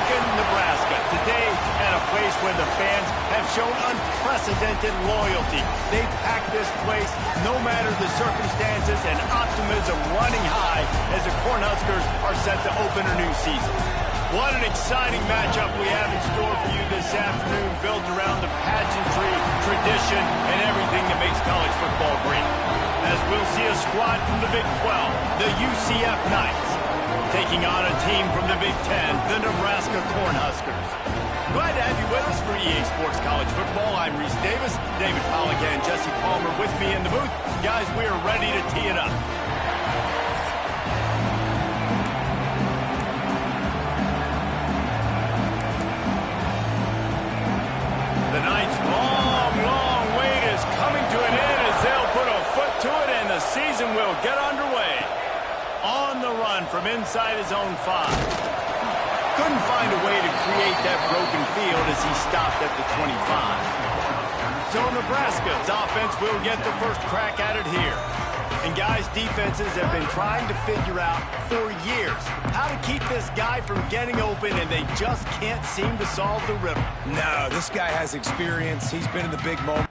Lincoln, Nebraska. Today, at a place where the fans have shown unprecedented loyalty. They pack this place no matter the circumstances, and optimism running high as the Cornhuskers are set to open a new season. What an exciting matchup we have in store for you this afternoon, built around the pageantry, tradition, and everything that makes college football great. As we'll see a squad from the Big 12, the UCF Knights, taking on a team from the Big 10, the Nebraska Cornhuskers. Glad to have you with us for EA Sports College Football. I'm Reese Davis, David Pollack and Jesse Palmer with me in the booth. Guys, we are ready to tee it up. The Knights' long wait is coming to an end as they'll put a foot to it, and the season will get underway. On the run from inside his own 5. Couldn't find a way to create that broken field as he stopped at the 25. So Nebraska's offense will get the first crack at it here. And guys, defenses have been trying to figure out for years how to keep this guy from getting open, and they just can't seem to solve the riddle. No, this guy has experience. He's been in the big moment.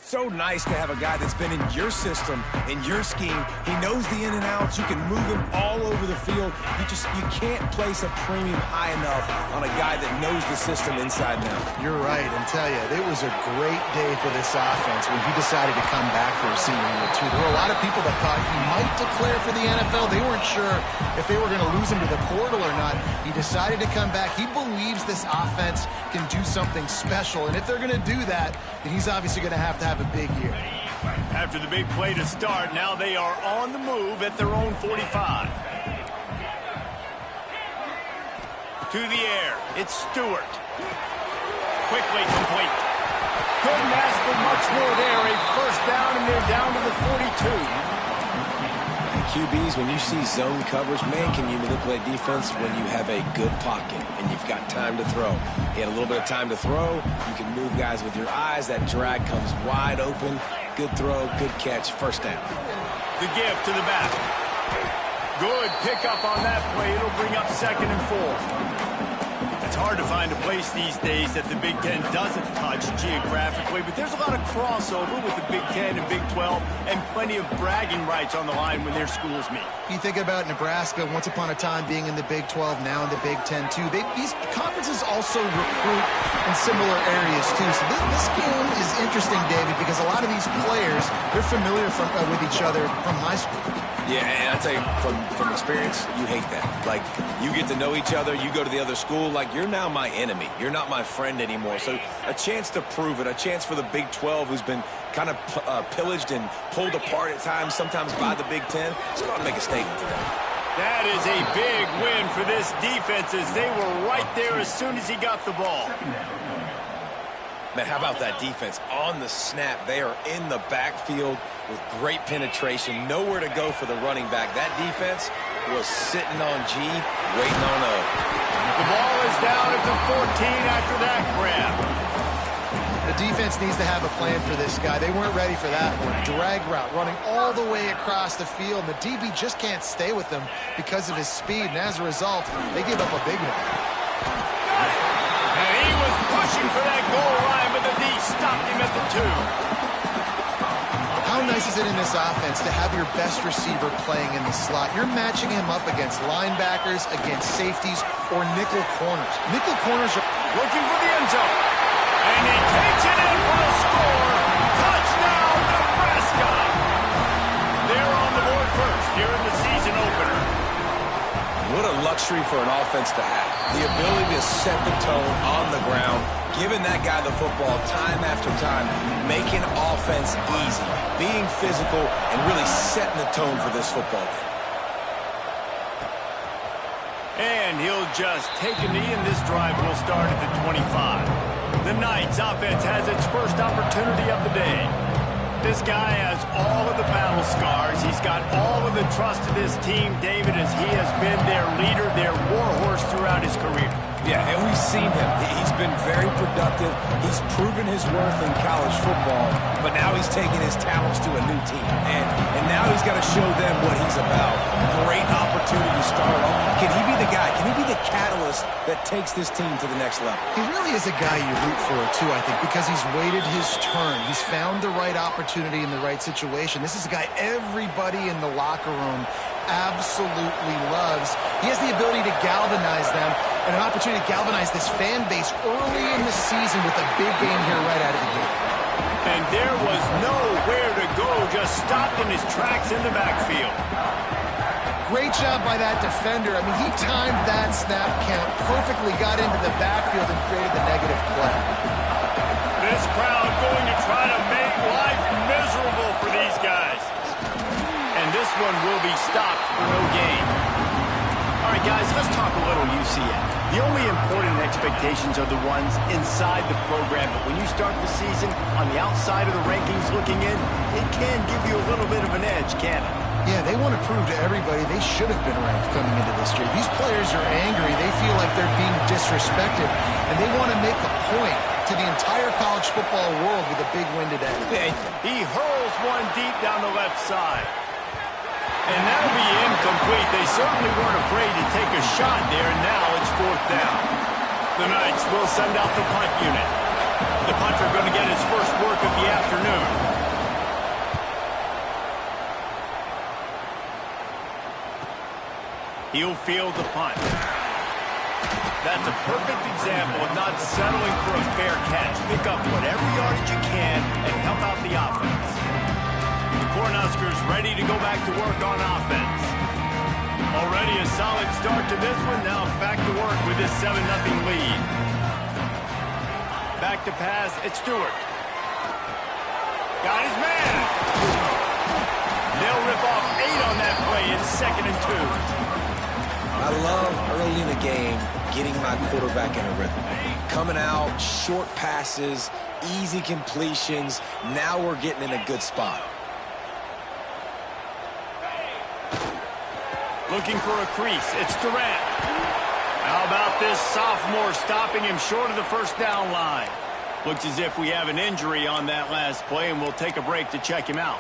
so nice to have a guy that's been in your system, in your scheme. He knows the in and outs. You can move him all over the field. You can't place a premium high enough on a guy that knows the system inside and out. You're right, and tell you, it was a great day for this offense when he decided to come back for a senior year, too. There were a lot of people that thought he might declare for the NFL. They weren't sure if they were going to lose him to the portal or not. He decided to come back. He believes this offense can do something special, and if they're going to do that, then he's obviously going to have a big year. After the big play to start, now they are on the move at their own 45. To the air, it's Stewart. Quickly complete. Couldn't ask for much more there. A first down, and they're down to the 42. QBs, when you see zone coverage, man, can you manipulate defense when you have a good pocket and you've got time to throw. He had a little bit of time to throw. You can move guys with your eyes. That drag comes wide open. Good throw, good catch, first down. The give to the back. Good pickup on that play. It'll bring up 2nd and 4. It's hard to find a place these days that the Big Ten doesn't touch geographically, but there's a lot of crossover with the Big Ten and Big 12 and plenty of bragging rights on the line when their schools meet. You think about Nebraska, once upon a time being in the Big 12, now in the Big 10 too. These conferences also recruit in similar areas too. So this game is interesting, David, because a lot of these players, they're familiar with each other from high school. Yeah, and I tell you, from experience, you hate that. Like, you get to know each other, you go to the other school, like, you're now my enemy. You're not my friend anymore. So a chance to prove it, a chance for the Big 12, who's been kind of pillaged and pulled apart at times, sometimes by the Big 10. Let's go out and make a statement today. That is a big win for this defense as they were right there as soon as he got the ball. Man, how about that defense on the snap? They are in the backfield with great penetration, nowhere to go for the running back. That defense was sitting on G, waiting on O. The ball is down at the 14 after that grab. The defense needs to have a plan for this guy. They weren't ready for that one. Drag route, running all the way across the field. The DB just can't stay with them because of his speed, and as a result, they gave up a big one. And he was pushing for that goal line, but the D stopped him at the 2. How nice is it in this offense to have your best receiver playing in the slot? You're matching him up against linebackers, against safeties, or nickel corners. Nickel corners are looking for the end zone. And he takes it in for a score. Touchdown, Nebraska. They're on the board first here in the season opener. What a luxury for an offense to have. The ability to set the tone on the ground, giving that guy the football time after time, making offense easy, being physical, and really setting the tone for this football game. And he'll just take a knee, and this drive will start at the 25. The Knights offense has its first opportunity of the day. This guy has all of the battle scars. He's got all of the trust of this team, David, as he has been their leader, their warhorse throughout his career. Yeah, and we've seen him. He's been very productive. He's proven his worth in college football, but now he's taking his talents to a new team. And now he's got to show them what he's about. Great opportunity to start off. Can he be the guy? Can he be the catalyst that takes this team to the next level? He really is a guy you root for, too, I think, because he's waited his turn. He's found the right opportunity in the right situation. This is a guy everybody in the locker room absolutely loves. He has the ability to galvanize them and an opportunity to galvanize this fan base early in the season with a big game here right out of the gate. And there was nowhere to go, just stopped in his tracks in the backfield. Great job by that defender. I mean, he timed that snap count perfectly, got into the backfield and created the negative play. This crowd going to try to make life miserable for these guys. And this one will be stopped for no gain. All right, guys, let's talk a little UCF. The only important expectations are the ones inside the program, but when you start the season on the outside of the rankings looking in, it can give you a little bit of an edge, can't it? Yeah, they want to prove to everybody they should have been ranked coming into this year. These players are angry. They feel like they're being disrespected, and they want to make a point to the entire college football world with a big win today. He hurls one deep down the left side. And that'll be incomplete. They certainly weren't afraid to take a shot there, and now it's 4th down. The Knights will send out the punt unit. The punter going to get his first work of the afternoon. He'll field the punt. That's a perfect example of not settling for a fair catch. Pick up whatever yardage you can and help out the offense. The Cornhuskers ready to go back to work on offense. Already a solid start to this one. Now back to work with this 7-0 lead. Back to pass. It's Stewart. Got his man. They'll rip off 8 on that play. It's 2nd and 2. I love early in the game getting my quarterback in a rhythm. Coming out, short passes, easy completions. Now we're getting in a good spot. Looking for a crease. It's Durant. How about this sophomore stopping him short of the first down line? Looks as if we have an injury on that last play, and we'll take a break to check him out.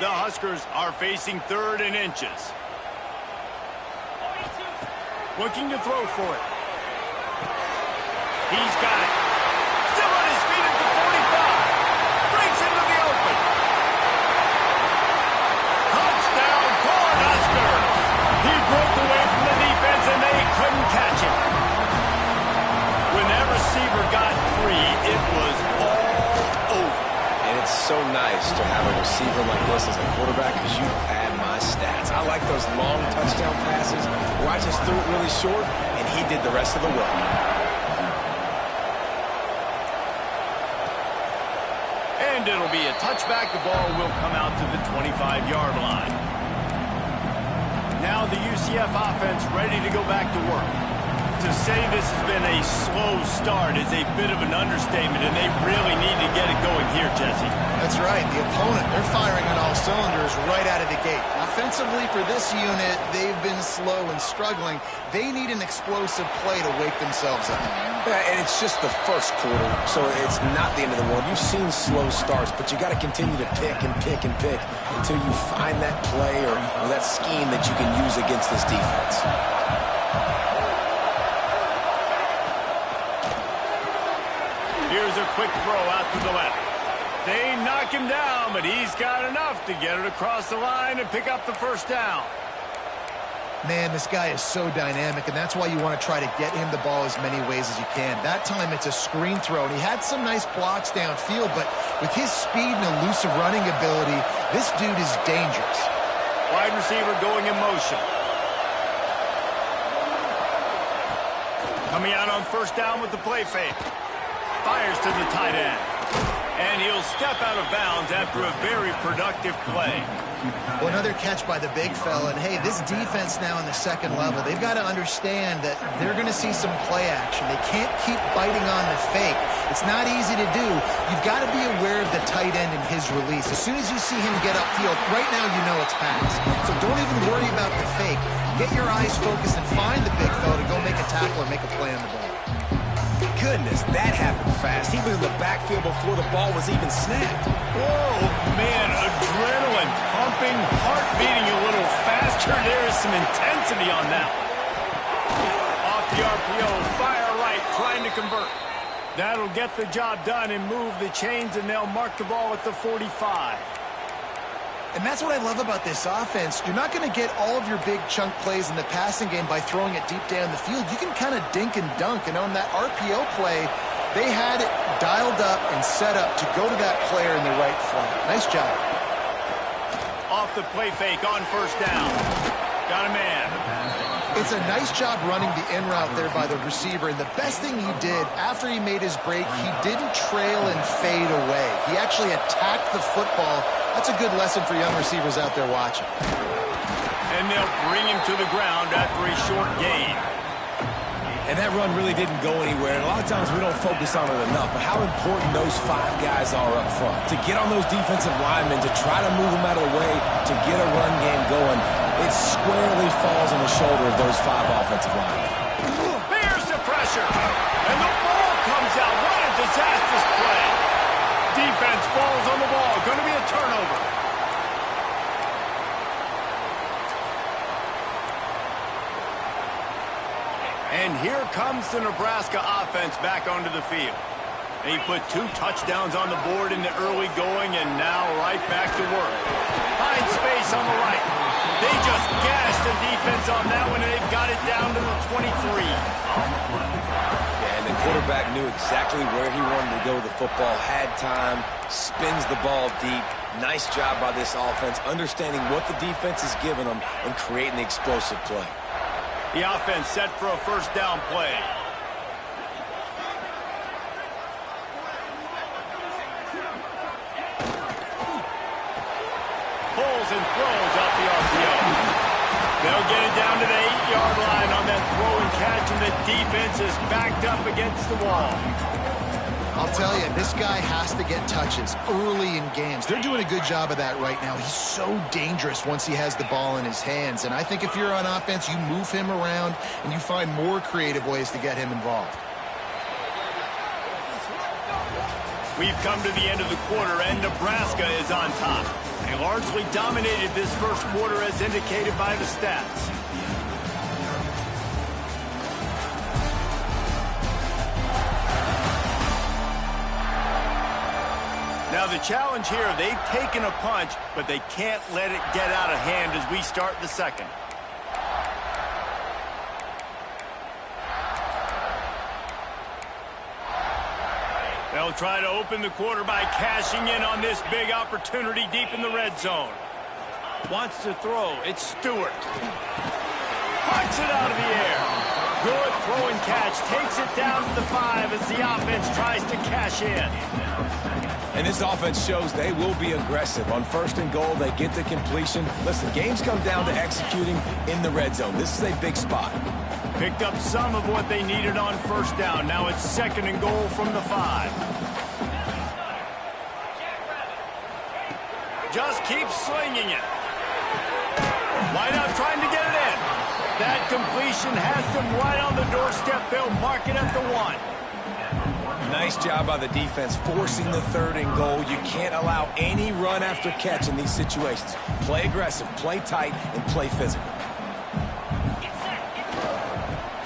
The Huskers are facing 3rd and inches. Looking to throw for it. He's got it. Still on his feet at the 45. Breaks into the open. Touchdown, Cornhuskers. He broke away from the defense and they couldn't catch him. When that receiver got free, it was all over. And it's so nice to have a receiver like this as a quarterback because you had my stats. I like those long touchdown passes where I just threw it really short and he did the rest of the work. And it'll be a touchback. The ball will come out to the 25-yard line. Now the UCF offense ready to go back to work. To say this has been a slow start is a bit of an understatement, and they really need to get it going here, Jesse. That's right. The opponent, they're firing on all cylinders right out of the gate. Offensively, for this unit, they've been slow and struggling. They need an explosive play to wake themselves up. Yeah, and it's just the first quarter, so it's not the end of the world. You've seen slow starts, but you got to continue to pick and pick and pick until you find that play or that scheme that you can use against this defense. Here's a quick throw out to the left. They knock him down, but he's got enough to get it across the line and pick up the first down. Man, this guy is so dynamic, and that's why you want to try to get him the ball as many ways as you can. That time, it's a screen throw, and he had some nice blocks downfield, but with his speed and elusive running ability, this dude is dangerous. Wide receiver going in motion. Coming out on first down with the play fake. Fires to the tight end. And he'll step out of bounds after a very productive play. Well, another catch by the big fella. And, hey, this defense now in the second level, they've got to understand that they're going to see some play action. They can't keep biting on the fake. It's not easy to do. You've got to be aware of the tight end and his release. As soon as you see him get upfield, right now you know it's pass. So don't even worry about the fake. Get your eyes focused and find the big fella to go make a tackle or make a play on the ball. Goodness, that happened fast. He was in the backfield before the ball was even snapped. Oh, man, adrenaline pumping, heart beating a little faster. There is some intensity on that one. Off the RPO, fire right, trying to convert. That'll get the job done and move the chains, and they'll mark the ball at the 45. And that's what I love about this offense. You're not going to get all of your big chunk plays in the passing game by throwing it deep down the field. You can kind of dink and dunk. And on that RPO play, they had it dialed up and set up to go to that player in the right flat. Nice job. Off the play fake on first down. Got a man. It's a nice job running the in route there by the receiver. And the best thing he did after he made his break, he didn't trail and fade away. He actually attacked the football. That's a good lesson for young receivers out there watching. And they'll bring him to the ground after a short gain. And that run really didn't go anywhere. And a lot of times we don't focus on it enough, but how important those 5 guys are up front. To get on those defensive linemen, to try to move them out of the way, to get a run game going, it squarely falls on the shoulder of those 5 offensive linemen. There's the pressure. And the ball comes out. What a disastrous play. Defense falls on the ball. Going to be a turnover. And here comes the Nebraska offense back onto the field. He put 2 touchdowns on the board in the early going, and now right back to work. Finds space on the right. They just gashed the defense on that one, and they've got it down to the 23. Yeah, and the quarterback knew exactly where he wanted to go with the football, had time, spins the ball deep. Nice job by this offense, understanding what the defense is giving them and creating the explosive play. The offense set for a first down play. Pulls and throws out the RPO. They'll get it down to the 8-yard line on that throw and catch, and the defense is backed up against the wall. I'll tell you, this guy has to get touches early in games. They're doing a good job of that right now. He's so dangerous once he has the ball in his hands. And I think if you're on offense, you move him around and you find more creative ways to get him involved. We've come to the end of the quarter, and Nebraska is on top. They largely dominated this first quarter as indicated by the stats. Now the challenge here, they've taken a punch, but they can't let it get out of hand as we start the second. They'll try to open the quarter by cashing in on this big opportunity deep in the red zone. Wants to throw. It's Stewart. Punts it out of the air. Good throw and catch. Takes it down to the 5 as the offense tries to cash in. And this offense shows they will be aggressive. On 1st and goal, they get the completion. Listen, games come down to executing in the red zone. This is a big spot. Picked up some of what they needed on 1st down. Now it's 2nd and goal from the 5. Just keeps slinging it. Wideout trying to get it in. That completion has them right on the doorstep. They'll mark it at the 1. Nice job by the defense forcing the 3rd and goal. You can't allow any run after catch in these situations. Play aggressive, play tight, and play physical.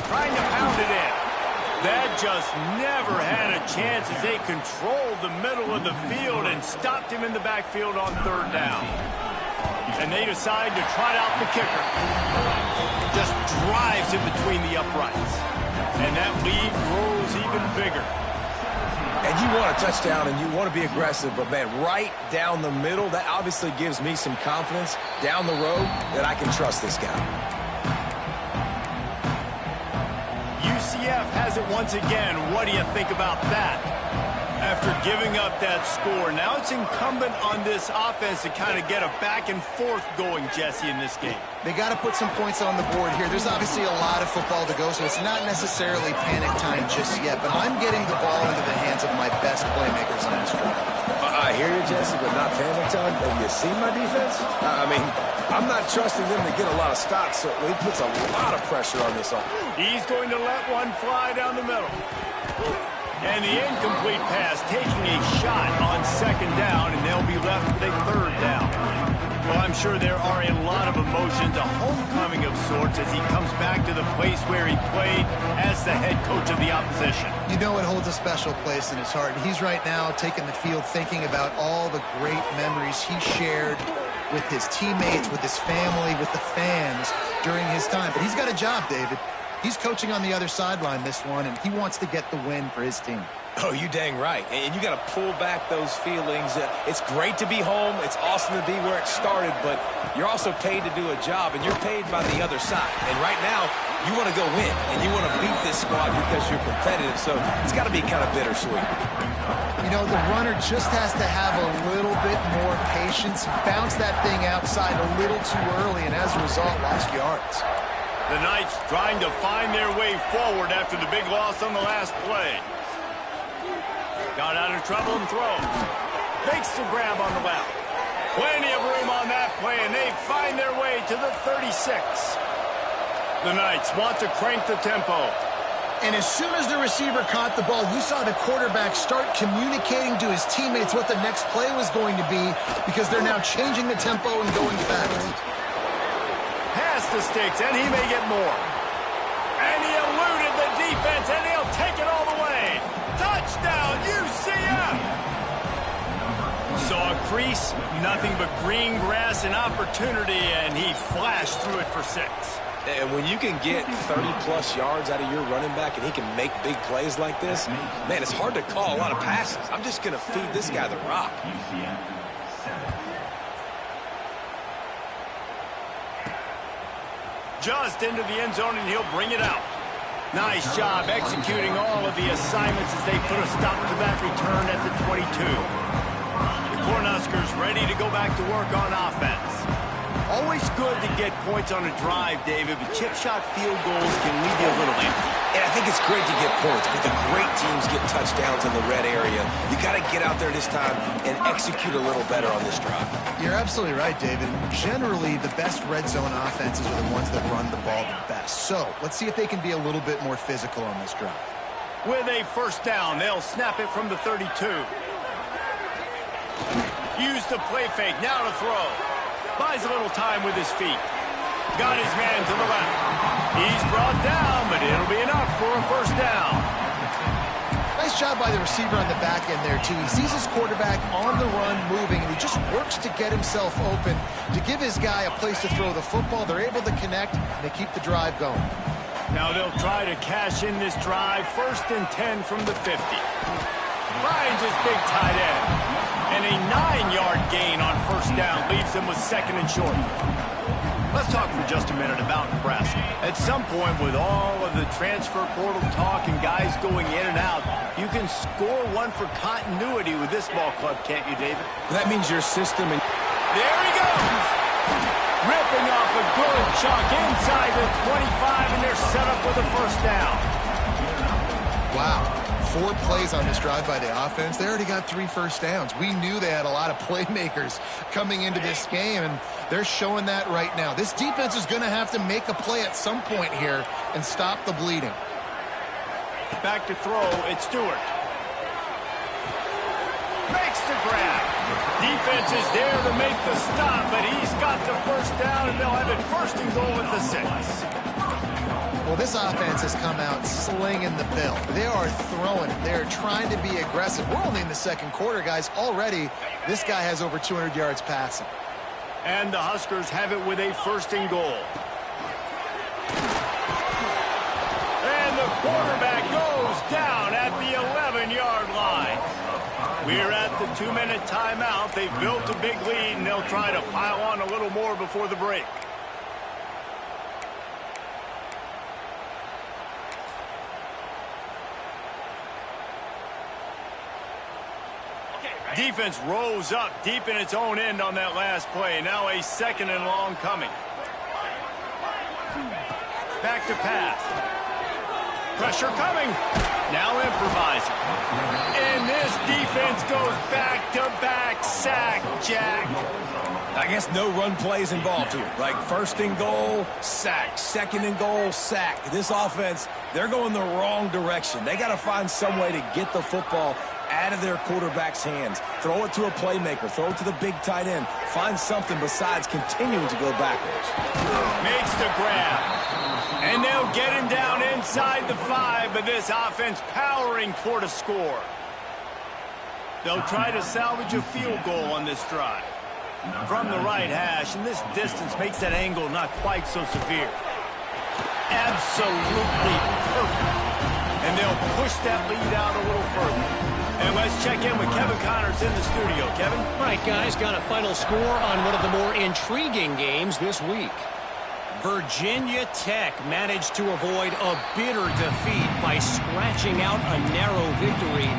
Trying to pound it in. That just never had a chance as they controlled the middle of the field and stopped him in the backfield on 3rd down. And they decide to trot out the kicker. Just drives it between the uprights. And that lead grows even bigger. And you want a touchdown and you want to be aggressive, but man, right down the middle, that obviously gives me some confidence down the road that I can trust this guy. UCF has it once again. What do you think about that? After giving up that score, now it's incumbent on this offense to kind of get a back and forth going, Jesse, in this game. They got to put some points on the board here. There's obviously a lot of football to go, so it's not necessarily panic time just yet, but I'm getting the ball into the hands of my best playmakers on this drive. I hear you, Jesse, but not panic time. Have you seen my defense? I mean, I'm not trusting them to get a lot of stops, so he puts a lot of pressure on this offense. He's going to let one fly down the middle. And the incomplete pass taking a shot on 2nd down, and they'll be left with a 3rd down. Well, I'm sure there are a lot of emotions, a homecoming of sorts as he comes back to the place where he played as the head coach of the opposition. You know it holds a special place in his heart. And he's right now taking the field thinking about all the great memories he shared with his teammates, with his family, with the fans during his time. But he's got a job, David. He's coaching on the other sideline this one, and he wants to get the win for his team. Oh, you dang right. And you got to pull back those feelings. It's great to be home. It's awesome to be where it started, but you're also paid to do a job, and you're paid by the other side. And right now, you want to go win, and you want to beat this squad because you're competitive, so it's got to be kind of bittersweet. You know, the runner just has to have a little bit more patience, bounce that thing outside a little too early, and as a result, lost yards. The Knights trying to find their way forward after the big loss on the last play. Got out of trouble and throws. Makes the grab on the left. Plenty of room on that play, and they find their way to the 36. The Knights want to crank the tempo. And as soon as the receiver caught the ball, you saw the quarterback start communicating to his teammates what the next play was going to be because they're now changing the tempo and going fast. Past the sticks, and he may get more. And he eluded the defense, and he'll take it all the way. Touchdown! Touchdown, UCF! Saw a crease, nothing but green grass and opportunity, and he flashed through it for 6. And when you can get 30-plus yards out of your running back and he can make big plays like this, man, it's hard to call a lot of passes. I'm just going to feed this guy the rock. Just into the end zone, and he'll bring it out. Nice job executing all of the assignments as they put a stop to that return at the 22. The Cornhuskers ready to go back to work on offense. Always good to get points on a drive, David, but chip shot field goals can leave you a little empty. And I think it's great to get points, but the great teams get touchdowns in the red area. You got to get out there this time and execute a little better on this drive. You're absolutely right, David. Generally, the best red zone offenses are the ones that run the ball the best. So let's see if they can be a little bit more physical on this drive. With a first down, they'll snap it from the 32. Use the play fake, now to throw. Buys a little time with his feet. Got his man to the left. He's brought down, but it'll be enough for a first down. Nice job by the receiver on the back end there, too. He sees his quarterback on the run moving, and he just works to get himself open to give his guy a place to throw the football. They're able to connect, and they keep the drive going. Now they'll try to cash in this drive. 1st and 10 from the 50. Finds his big tight end. And a 9-yard gain on first down leaves them with 2nd and short. Let's talk for just a minute about Nebraska. At some point, with all of the transfer portal talk and guys going in and out, you can score one for continuity with this ball club, can't you, David? That means your system and... There he goes! Ripping off a good chunk inside the 25, and they're set up with a first down. Wow. 4 plays on this drive by the offense. They already got 3 first downs. We knew they had a lot of playmakers coming into this game, and they're showing that right now. This defense is going to have to make a play at some point here and stop the bleeding. Back to throw, it's Stewart. Makes the grab. Defense is there to make the stop, but he's got the first down, and they'll have it 1st and goal at the 6. Well, this offense has come out slinging the bill. They are throwing it. They're trying to be aggressive. We're only in the 2nd quarter, guys. Already, this guy has over 200 yards passing. And the Huskers have it with a 1st and goal. And the quarterback goes down at the 11-yard line. We're at the 2-minute timeout. They've built a big lead, and they'll try to pile on a little more before the break. Defense rose up deep in its own end on that last play. Now a 2nd and long coming. Back to pass. Pressure coming. Now improvising. And this defense goes back-to-back sack, Jack. I guess no run plays involved here. Like 1st and goal, sack. 2nd and goal, sack. This offense, they're going the wrong direction. They got to find some way to get the football out of their quarterback's hands. Throw it to a playmaker. Throw it to the big tight end. Find something besides continuing to go backwards. Makes the grab. And they'll get him down inside the 5, but this offense powering toward a score. They'll try to salvage a field goal on this drive. From the right hash, and this distance makes that angle not quite so severe. Absolutely perfect. And they'll push that lead out a little further. And let's check in with Kevin Connors in the studio. Kevin? All right, guys, got a final score on one of the more intriguing games this week. Virginia Tech managed to avoid a bitter defeat by scratching out a narrow victory.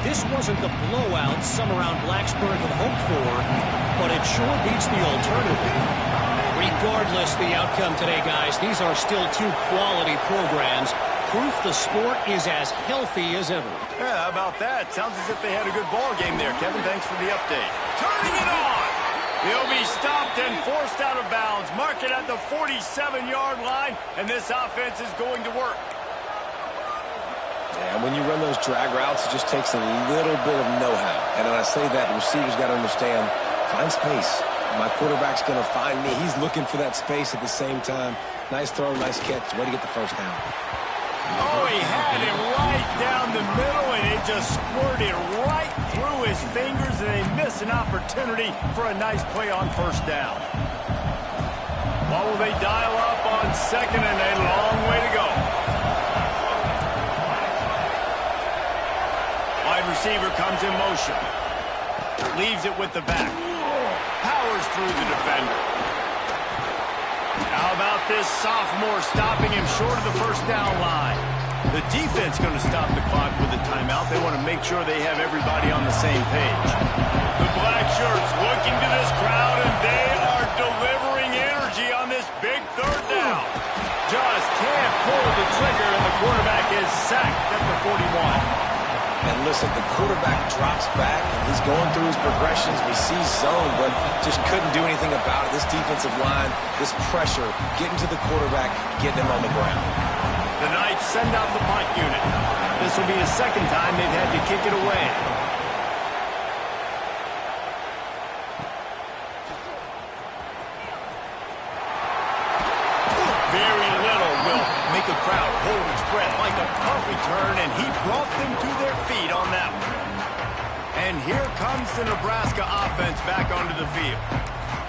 This wasn't the blowout some around Blacksburg had hoped for, but it sure beats the alternative. Regardless the outcome today, guys, these are still 2 quality programs. Proof the sport is as healthy as ever. Yeah, how about that? Sounds as if they had a good ball game there, Kevin. Thanks for the update. Turning it on! He'll be stopped and forced out of bounds. Mark it at the 47-yard line, and this offense is going to work. Yeah, when you run those drag routes, it just takes a little bit of know-how. And when I say that, the receiver's got to understand, find space. My quarterback's going to find me. He's looking for that space at the same time. Nice throw, nice catch. Way to get the first down. Oh, he had it right down the middle, and it just squirted right through his fingers, and they missed an opportunity for a nice play on first down. What will they dial up on second, and a long way to go. Wide receiver comes in motion. Leaves it with the back. Powers through the defender. How about this sophomore stopping him short of the first down line? The defense going to stop the clock with a timeout. They want to make sure they have everybody on the same page. The black shirts looking to this crowd, and they are delivering energy on this big third down. Just can't pull the trigger, and the quarterback is sacked at the 41. And listen, the quarterback drops back, and he's going through his progressions. We see zone, but just couldn't do anything about it. This defensive line, this pressure, getting to the quarterback, getting him on the ground. The Knights send out the punt unit. This will be the second time they've had to kick it away. Very little will make a crowd hold its breath like a punt return, and he brought them to their feet on that one. And here comes the Nebraska offense back onto the field.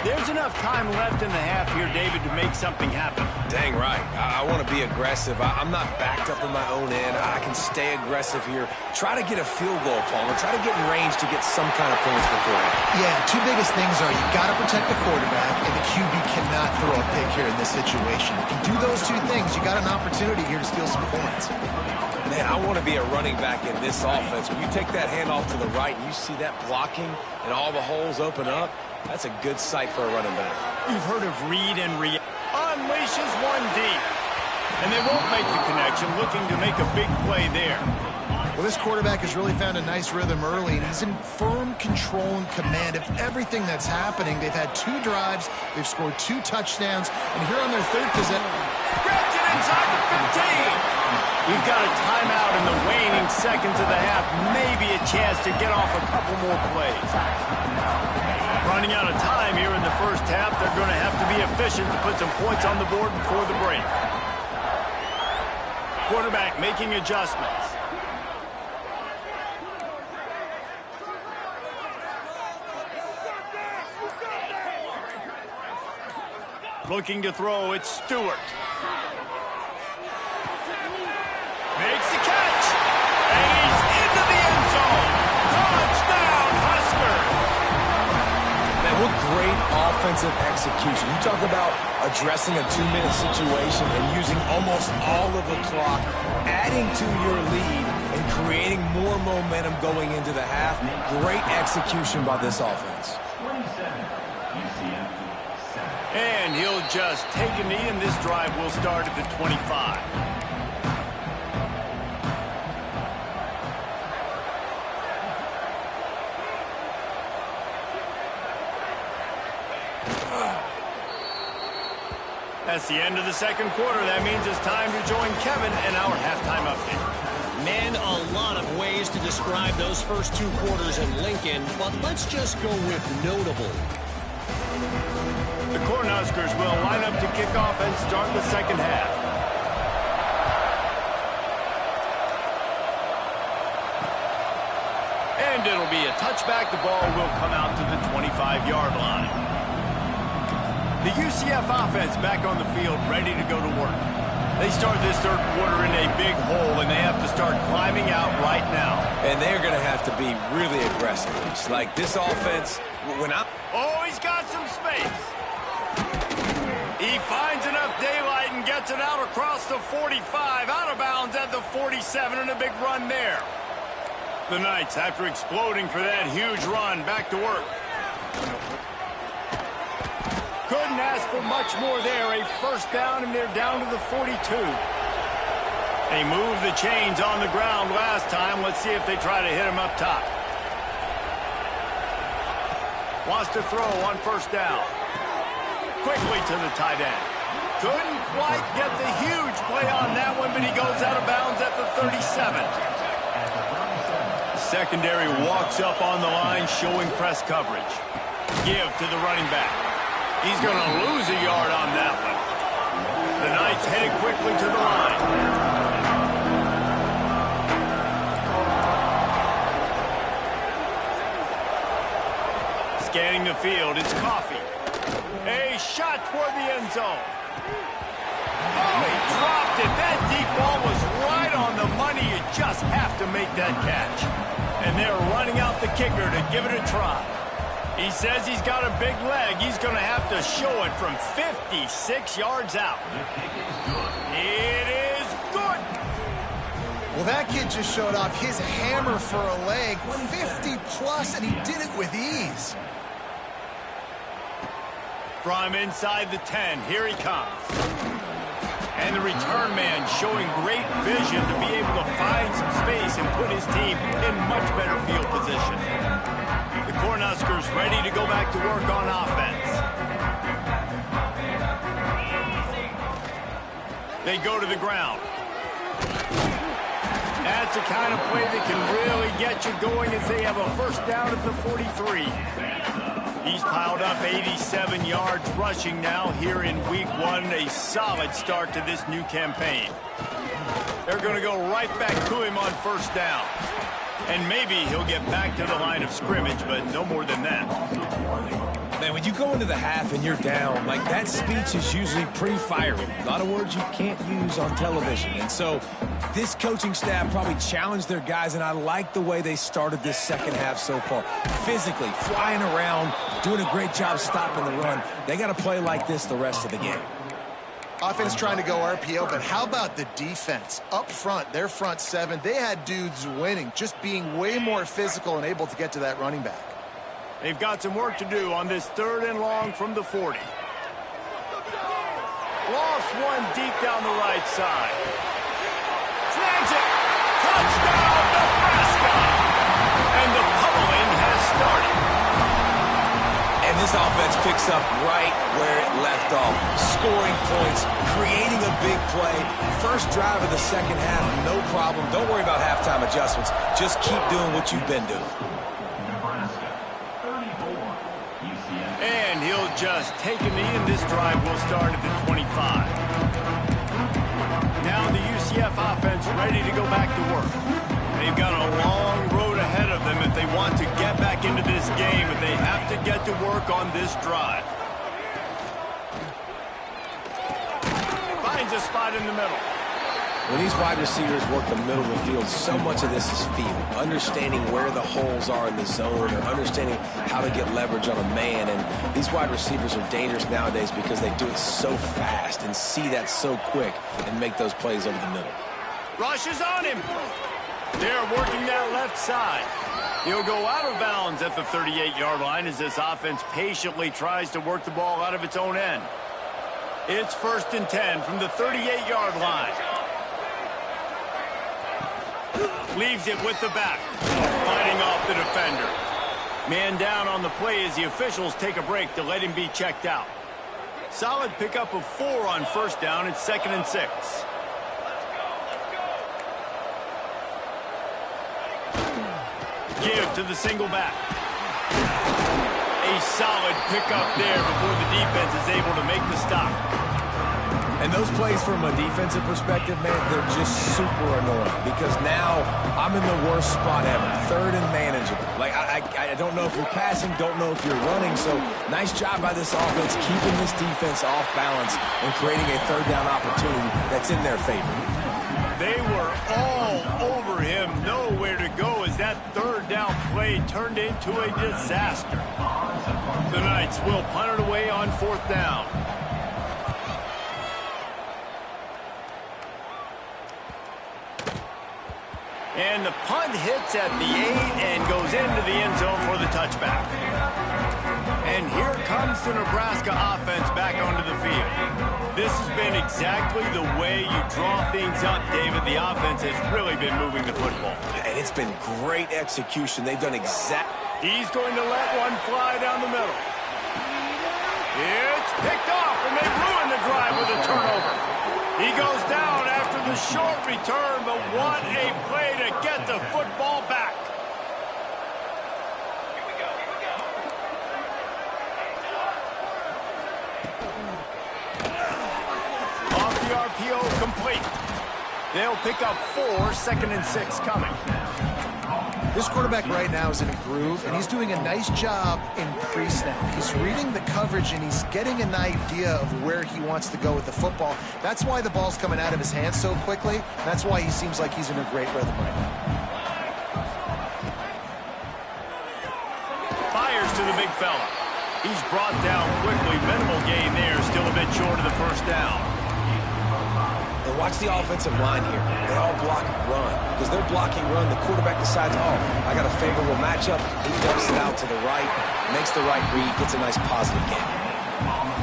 There's enough time left in the half here, David, to make something happen. Dang right. I want to be aggressive. I'm not backed up in my own end. I can stay aggressive here. Try to get a field goal, Palmer. Try to get in range to get some kind of points beforehand. Yeah, two biggest things are you got to protect the quarterback, and the QB cannot throw a pick here in this situation. If you do those two things, you got an opportunity here to steal some points. Man, I want to be a running back in this offense. When you take that handoff to the right and you see that blocking and all the holes open up, that's a good sight for a running back. You've heard of read and react. Unleashes one deep. And they won't make the connection, looking to make a big play there. Well, this quarterback has really found a nice rhythm early, and he's in firm control and command of everything that's happening. They've had 2 drives, they've scored 2 touchdowns, and here on their third possession. Grabs it inside the 15. We've got a timeout in the waning seconds of the half. Maybe a chance to get off a couple more plays. Running out of time here in the first half. They're going to have to be efficient to put some points on the board before the break. Quarterback making adjustments. Looking to throw, it's Stewart. Makes the catch. And he's into the end zone. Touchdown, Husker. Man, what great offensive execution. You talk about addressing a 2-minute situation and using almost all of the clock, adding to your lead and creating more momentum going into the half. Great execution by this offense. And he'll just take a knee, and this drive will start at the 25. That's the end of the second quarter. That means it's time to join Kevin in our halftime update. Man, a lot of ways to describe those first 2 quarters in Lincoln, but let's just go with notable. The Cornhuskers will line up to kick off and start the second half. And it'll be a touchback. The ball will come out to the 25-yard line. The UCF offense back on the field, ready to go to work. They start this third quarter in a big hole, and they have to start climbing out right now. And they're going to have to be really aggressive. It's like this offense, Oh, he's got some space. He finds enough daylight and gets it out across the 45, out of bounds at the 47, and a big run there. The Knights, after exploding for that huge run, back to work. Couldn't ask for much more there. A first down, and they're down to the 42. They moved the chains on the ground last time. Let's see if they try to hit him up top. Wants to throw on first down. Quickly to the tight end. Couldn't quite get the huge play on that one, but he goes out of bounds at the 37. Secondary walks up on the line, showing press coverage. Give to the running back. He's going to lose a yard on that one. The Knights headed quickly to the line. Scanning the field, it's Coffee. A shot toward the end zone. Oh, he dropped it. That deep ball was right on the money. You just have to make that catch. And they're running out the kicker to give it a try. He says he's got a big leg. He's going to have to show it from 56 yards out. It is good. Well, that kid just showed off his hammer for a leg, 50-plus, and he did it with ease. From inside the 10, here he comes. And the return man showing great vision to be able to find some space and put his team in much better field position. The Cornhuskers ready to go back to work on offense. They go to the ground. That's the kind of play that can really get you going as they have a first down at the 43. He's piled up 87 yards rushing now here in week 1. A solid start to this new campaign. They're going to go right back to him on first down. And maybe he'll get back to the line of scrimmage, but no more than that. Man, when you go into the half and you're down, like, that speech is usually pretty fiery. A lot of words you can't use on television. And so this coaching staff probably challenged their guys, and I like the way they started this second half so far. Physically, flying around, doing a great job stopping the run. They got to play like this the rest of the game. Offense trying to go RPO, but how about the defense? Up front, their front seven, they had dudes winning, just being way more physical and able to get to that running back. They've got some work to do on this 3rd and long from the 40. Lost one deep down the right side. Snags it. Touchdown, Nebraska. And the pummeling has started. And this offense picks up right where it left off. Scoring points, creating a big play. First drive of the second half, no problem. Don't worry about halftime adjustments. Just keep doing what you've been doing. And he'll just take a knee, and this drive will start at the 25. Now the UCF offense ready to go back to work. They've got a long road ahead of them if they want to get back into this game, and they have to get to work on this drive. Finds a spot in the middle. When these wide receivers work the middle of the field, so much of this is feel. Understanding where the holes are in the zone, or understanding how to get leverage on a man. And these wide receivers are dangerous nowadays because they do it so fast and see that so quick and make those plays over the middle. Rushes on him. They're working that left side. He'll go out of bounds at the 38-yard line as this offense patiently tries to work the ball out of its own end. It's 1st and 10 from the 38-yard line. Leaves it with the back. Fighting off the defender. Man down on the play as the officials take a break to let him be checked out. Solid pickup of 4 on first down. It's 2nd and 6. Give to the single back. A solid pickup there before the defense is able to make the stop. And those plays from a defensive perspective, man, they're just super annoying because now I'm in the worst spot ever, 3rd and manageable. Like, I don't know if you're passing, don't know if you're running, so nice job by this offense keeping this defense off balance and creating a 3rd down opportunity that's in their favor. They were all over him, nowhere to go as that 3rd down play turned into a disaster. The Knights will punt it away on 4th down. And the punt hits at the 8 and goes into the end zone for the touchback. And here comes the Nebraska offense back onto the field. This has been exactly the way you draw things up, David. The offense has really been moving the football. And it's been great execution. They've done He's going to let one fly down the middle. It's picked off, and they ruin the drive with a turnover. He goes down after the short return, but what a play to get the football back. Off the RPO, complete. They'll pick up 4, 2nd and 6 coming. This quarterback right now is in a groove, and he's doing a nice job in pre-snap. He's reading the coverage, and he's getting an idea of where he wants to go with the football. That's why the ball's coming out of his hands so quickly. That's why he seems like he's in a great rhythm right now. Fires to the big fella. He's brought down quickly. Minimal gain there. Still a bit short of the first down. And watch the offensive line here. They all block run. Because they're blocking run, the quarterback decides, oh, I got a favorable matchup. He dumps it out to the right, makes the right read, gets a nice positive gain.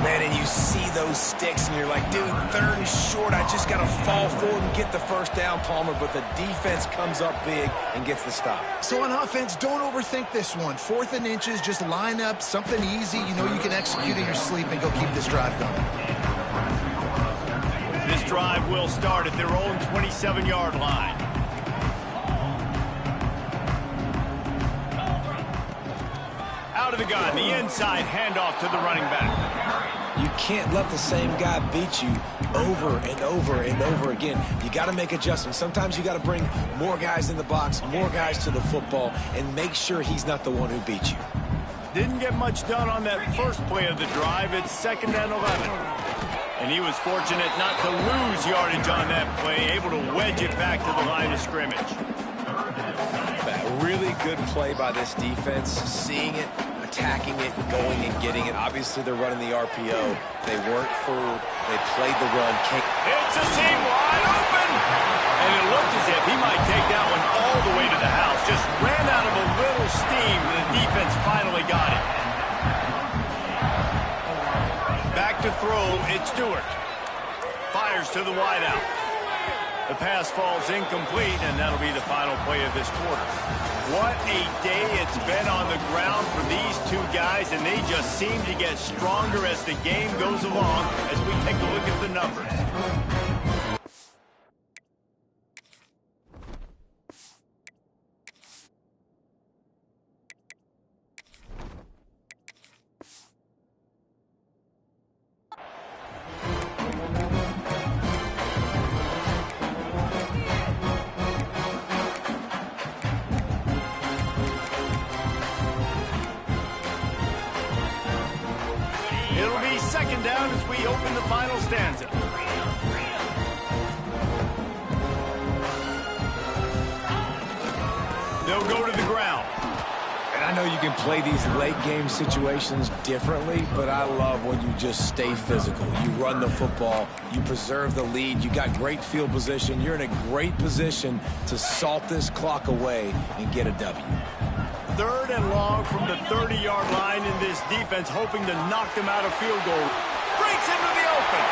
Man, and you see those sticks, and you're like, dude, 3rd and short. I just got to fall forward and get the first down, Palmer. But the defense comes up big and gets the stop. So on offense, don't overthink this one. 4th and inches, just line up something easy. You know you can execute in your sleep and go keep this drive going. This drive will start at their own 27-yard line. Out of the gun, the inside handoff to the running back. You can't let the same guy beat you over and over and over again. You got to make adjustments. Sometimes you got to bring more guys in the box, more guys to the football, and make sure he's not the one who beat you. Didn't get much done on that first play of the drive. It's 2nd and 11. And he was fortunate not to lose yardage on that play, able to wedge it back to the line of scrimmage. A really good play by this defense, seeing it, attacking it, going and getting it. Obviously, they're running the RPO. They weren't fooled. They played the run. It's a seam wide open! And it looked as if he might take that one all the way to the house. Just ran out of a little steam. The defense finally got it. Back to throw, it's Stewart. Fires to the wideout. The pass falls incomplete, and that'll be the final play of this quarter. What a day it's been on the ground for these two guys, and they just seem to get stronger as the game goes along as we take a look at the numbers. It'll be 2nd down as we open the final stanza. They'll go to the ground. And I know you can play these late game situations differently, but I love when you just stay physical. You run the football, you preserve the lead, you got great field position. You're in a great position to salt this clock away and get a W. 3rd and long from the 30-yard line, in this defense hoping to knock them out of field goal. Breaks into the open.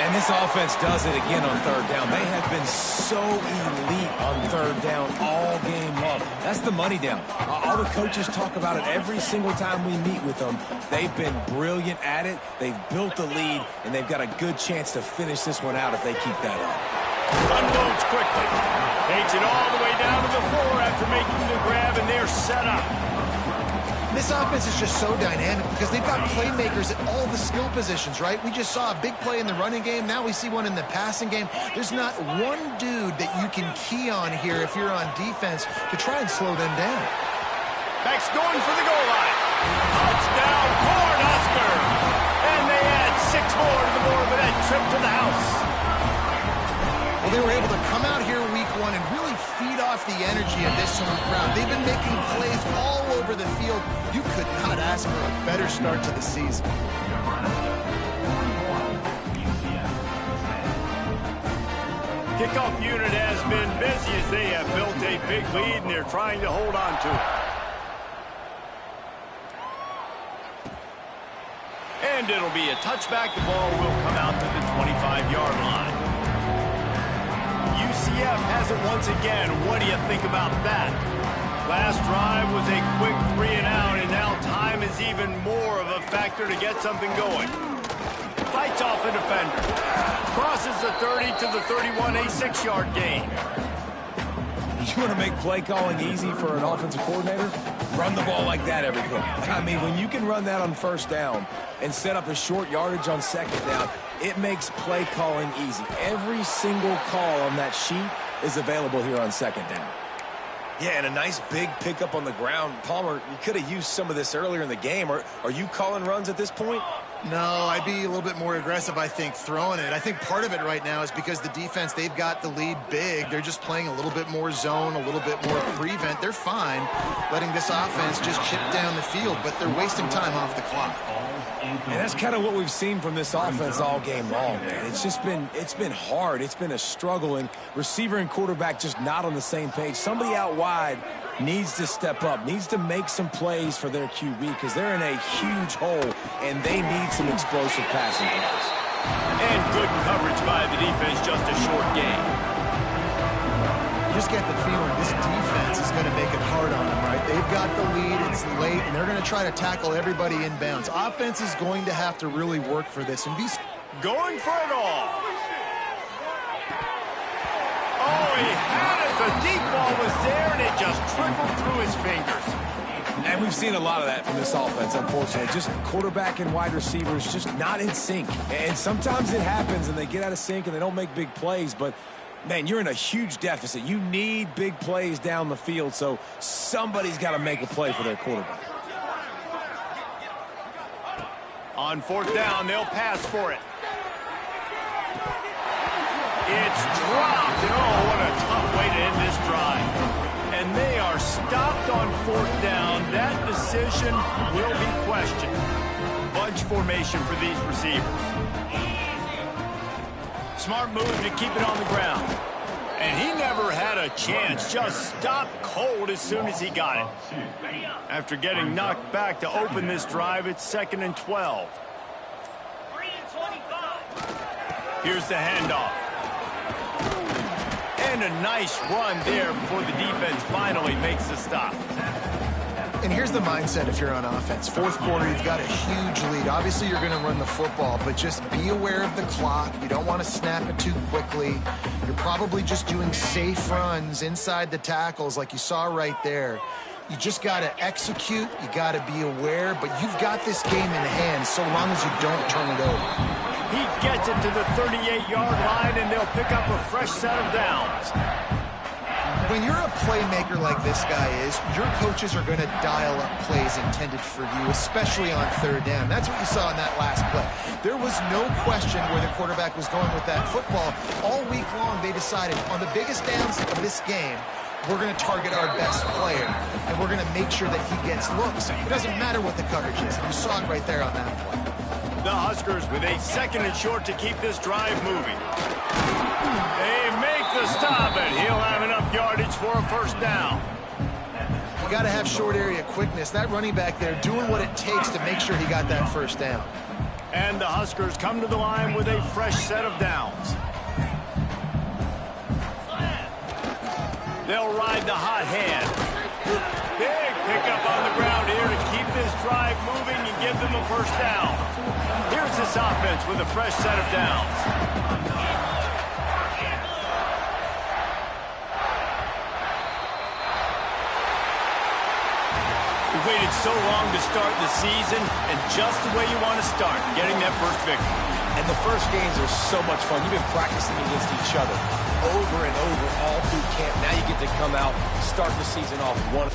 And this offense does it again on 3rd down. They have been so elite on 3rd down all game long. That's the money down. All the coaches talk about it every single time we meet with them. They've been brilliant at it. They've built the lead, and they've got a good chance to finish this one out if they keep that up. Unloads quickly. Takes it all the way down to the floor after making the grab, and they're set up. This offense is just so dynamic because they've got playmakers at all the skill positions, right? We just saw a big play in the running game. Now we see one in the passing game. There's not one dude that you can key on here if you're on defense to try and slow them down. Beck's going for the goal line. Touchdown, Cornhusker! And they add 6 more to the board with that trip to the house. Well, they were able to come out here week 1 and really feed off the energy of this home crowd. They've been making plays all over the field. You could not ask for a better start to the season. Kickoff unit has been busy as they have built a big lead, and they're trying to hold on to it. And it'll be a touchback. The ball will come out to the 25-yard line. UCF has it once again. What do you think about that? Last drive was a quick 3 and out, and now time is even more of a factor to get something going. Fights off a defender. Crosses the 30 to the 31, a 6-yard gain. You want to make play calling easy for an offensive coordinator? Run the ball like that every play. I mean, when you can run that on 1st down and set up a short yardage on 2nd down, it makes play calling easy. Every single call on that sheet is available here on 2nd down. Yeah, and a nice big pickup on the ground. Palmer, you could have used some of this earlier in the game. Are you calling runs at this point? No, I'd be a little bit more aggressive, I think, throwing it. I think part of it right now is because the defense, they've got the lead big. They're just playing a little bit more zone, a little bit more prevent. They're fine letting this offense just chip down the field, but they're wasting time off the clock. And that's kind of what we've seen from this offense all game long, man. It's been hard. It's been a struggle, and receiver and quarterback just not on the same page. Somebody out wide needs to step up, needs to make some plays for their QB because they're in a huge hole, and they need some explosive passing plays. And good coverage by the defense, just a short game. Just get the feeling this defense is going to make it hard on them, right? They've got the lead, it's late, and they're going to try to tackle everybody inbounds. Offense is going to have to really work for this and be going for it all. Oh, he had it. The deep ball was there, and it just trickled through his fingers. And we've seen a lot of that from this offense, unfortunately. Just quarterback and wide receivers just not in sync. And sometimes it happens, and they get out of sync, and they don't make big plays, but man, you're in a huge deficit. You need big plays down the field, so somebody's got to make a play for their quarterback. On fourth down, they'll pass for it. It's dropped, and oh, what a tough way to end this drive. And they are stopped on fourth down. That decision will be questioned. Bunch formation for these receivers. Smart move to keep it on the ground. And he never had a chance. Just stopped cold as soon as he got it. After getting knocked back to open this drive, it's 2nd and 12. Here's the handoff. And a nice run there before the defense finally makes the stop. And here's the mindset if you're on offense. Fourth quarter, you've got a huge lead. Obviously, you're going to run the football, but just be aware of the clock. You don't want to snap it too quickly. You're probably just doing safe runs inside the tackles like you saw right there. You just got to execute. You got to be aware, but you've got this game in hand so long as you don't turn it over. He gets it to the 38-yard line, and they'll pick up a fresh set of downs. When you're a playmaker like this guy is, your coaches are going to dial up plays intended for you, especially on third down. That's what you saw in that last play. There was no question where the quarterback was going with that football. All week long, they decided on the biggest downs of this game, we're going to target our best player, and we're going to make sure that he gets looks. It doesn't matter what the coverage is. You saw it right there on that play. The Huskers with a 2nd and short to keep this drive moving. They make the stop, and he'll have enough yardage for a first down. You got to have short area quickness. That running back there doing what it takes to make sure he got that first down. And the Huskers come to the line with a fresh set of downs. They'll ride the hot hand. Big pickup on the ground here to keep this drive moving and give them a first down. Here's this offense with a fresh set of downs. We waited so long to start the season, and just the way you want to start, getting that first victory. And the first games are so much fun. You've been practicing against each other over and over all through camp. Now you get to come out, start the season off one.